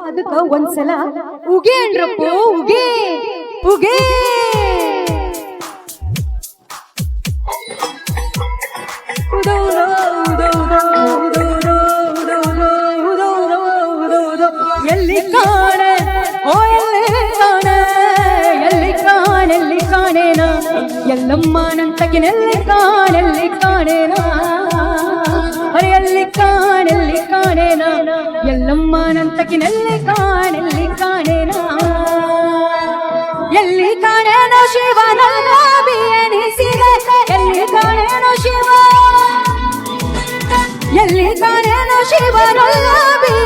ಅದಕ್ಕ ಒಂದ್ಸಲ ಉಗೆ ಅಂದ್ರಪ್ಪೋ ಉಗೆ ಉಗೆ ಎಲ್ಲಿ ಕಾಣೆ ಓ ಎಲ್ಲಿ ಕಾಣೆ ಎಲ್ಲಿ ಕಾಣೆಲ್ಲಿ ಕಾಣೇನ ಎಲ್ಲಮ್ಮ ನಂತಕಿನೆಲ್ಲಿ ಕಾಣೇನ ಅರೆ ಎಲ್ಲಿ ಕಾಣೇನ ಎಲ್ಲಮ್ಮ ನಂತಕಿನೆಲ್ಲಿ ಕಾಣೇನ ಎಲ್ಲಿ ಕಾಣೇನೋ ಶಿವನ ಎನಿಸಿದೆ ಎಲ್ಲಿ ಕಾಣೇನೋ ಶಿವ ಎಲ್ಲಿ ಕಾಣೇನೋ ಶಿವನಲ್ಲ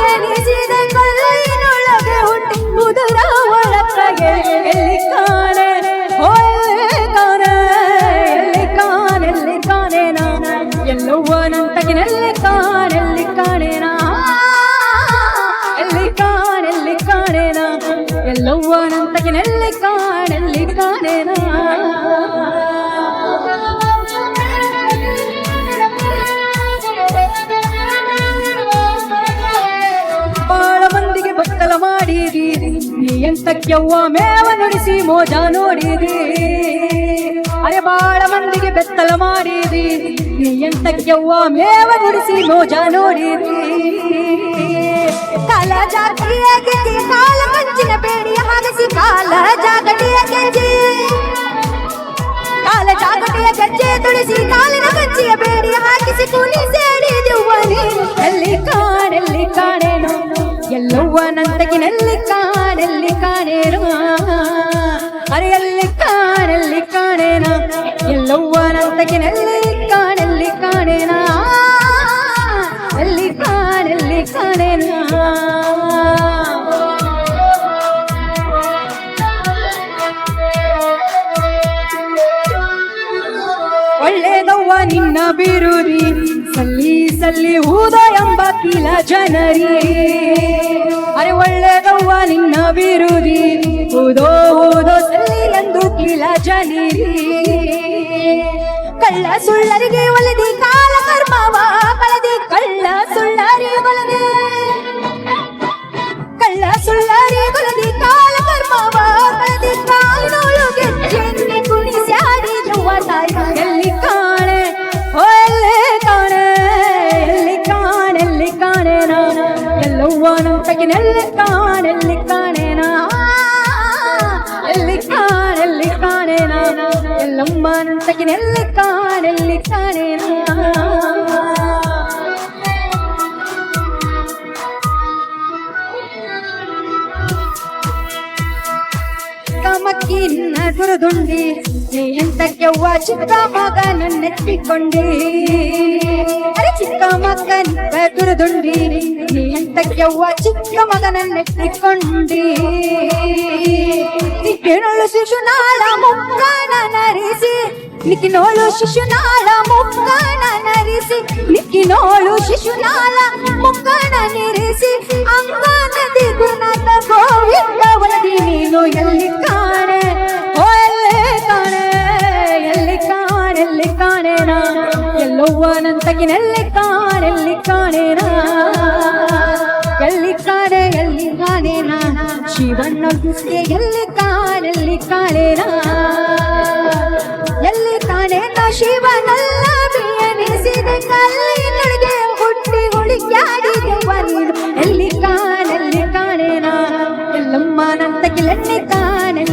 ಎನಿಸಿದೆ ಕೊಲ್ಲೈನೊಳಗೆ ಹುಟ್ಟಿ ಉದರ ಒಳಗೆ ಎಲ್ಲಿ ಕಾಣೆ ಓ ಎಲ್ಲಿ ಕಾಣೇನ ಎಲ್ಲವ್ವನಂತಕಿನೆಲ್ಲಿ ಕಾಣೇನ ಎಲ್ಲಿ ಕಾಣೇನ ಎಲ್ಲವ್ವನಂತಕಿನೆಲ್ಲಿ ಕಾಣೇನ ಬಾಳ ಮಂದಿಗೆ ಬತ್ತಲ ಮಾಡಿದಿ ನೀ ಎಂತಕ್ಕೆವ್ವ ಮೇವ ನುಡಿಸಿ ಮೋಜ ನೋಡಿದಿ ಅರೆ ಬಾಳ ಮಂದಿಗೆ ಬೆತ್ತಲ ಮಾಡಿದಿ ನೀ ಎಂತಕ್ಕೆವ್ವ ಮೇವ ನುಡಿಸಿ ಮೋಜ ನೋಡಿದಿ ಕಾಲ ಜಾಗಟಿಯ ಗೆಜ್ಜೆ ಕಾಲ ಮಂಚಿನ ಬೇಡಿಯ ಹಾಗಿಸಿ ಕಾಲ ಜಾಗಟಿಯ ಗೆಜ್ಜೆ ತುಳಿಸಿ ಕಾಲಿನ ಗಜ್ಜೆಯ ಬೇಡಿಯ ಹಾಕಿಸಿ ಕೂಲಿ ಸೇಡಿದುವನಿ ಎಲ್ಲಿ ಕಾಣೇನೋ ಎಲ್ಲವ್ವನಂತಕಿನೆಲ್ಲಿ ಕಾಣೇನೋ ಅರೆ ಎಲ್ಲಿ ಕಾಣೇನ ಎಲ್ಲವ್ವನಂತಕಿನೆಲ್ಲಿ ಕಾಣೇನ ಎಲ್ಲಿ ಕಾಣೇನ ಒಳ್ಳೆದವ್ವ ನಿನ್ನ ಬಿರುದಿ ಸಲ್ಲಿ ಹೂದ ಎಂಬ ಕಿಲ ಜನರಿ ಅರೆ ಒಳ್ಳೆದವ್ವ ನಿನ್ನ ಬಿರುದಿ ಹೂದೋ ಸಲ್ಲಿ ಎಂದು ಕಿಲ ಜನಿರಿ ಕಳ್ಳ ಸುಳ್ಳರಿಗೆ ಒಲದಿ ಕಾಲ ಕರ್ಮವ ಕಳದಿ ಕಳ್ಳ ಸುಳ್ಳರಿ ಒಲದಿ ಕಾಲ ಕರ್ಮವ ಕಳದಿ ಕಾಲಿನೊಳಗೆ ಚೆನ್ನೆ ಕುಣಿಸ್ಯಾಡಿ ಯವ್ವ ತಾಯಿ ಎಲ್ಲಿ ಕಾಣೆ ಓ ಎಲ್ಲಿ ಕಾಣೇನ ಎಲ್ಲವ್ವನಂತಕಿನೆಲ್ಲಿ ಕಾಣೇನ ಎಲ್ಲಿ ಕಾಣೇನ ಎಲ್ಲಮ್ಮನಂತಕಿನೆಲ್ಲಿ ಕಾಣೇನ ಮಕ್ಕಿ ನಿನ್ನ ಗುರುದುಂಡಿ ನೀ ಎಂತಕ್ಕೆವ್ವ ಚಿಕ್ಕ ಮಗನನ್ನೆತ್ತಿಕೊಂಡಿ ಅರೆ ಚಿಕ್ಕ ಮಗನ ಗುರುದುಂಡಿ ನೀ ಎಂತಕ್ಕೆವ್ವ ಚಿಕ್ಕ ಮಗನನ್ನೆತ್ತಿಕೊಂಡಿ ನಿಕ್ಕಿನೋಳು ಶಿಶುನಾಳ ಮುಕ್ಕನ ನರಿಸಿ ನಿಕ್ಕಿನೋಳು ಶಿಶುನಾಳ ಮುಕ್ಕನ ನರಿಸಿ ನಿಕ್ಕಿನೋಳು ಶಿಶುನಾಳ ಮುಕ್ಕನ ನಿರಿಸಿ ಅಂಗನದಿ ಗುಣದ ಗೋವಿಂದ ಒಳದಿ ನೀನು ಎಲ್ಲಿ ಕಾಣೆ ಓ ಎಲ್ಲಿ ಕಾಣೇನ ಎಲ್ಲವ್ವನಂತಕಿನೆಲ್ಲಿ ಕಾಣೇನ ಎಲ್ಲಿ ಕಾಣೇನ ಶಿವಣ್ಣ ಗುಸ್ಗೆ ಎಲ್ಲಿ ಕಾಣೇನ ಎಲ್ಲಿ ಕಾಣೇನ ಶಿವನಲ್ಲ ಎನಿಸಿದೆ ಕಲ್ಲಿನೊಳಗೆ ಹುಟ್ಟಿ ಹುಡುಕ್ಯಾಡಿದೆವ್ವ ನೀನು ಎಲ್ಲಿ ಕಾಣೇನ ಎಲ್ಲಮ್ಮನಂತಕಿಲೆಲ್ಲಿ ಕಾಣೇನ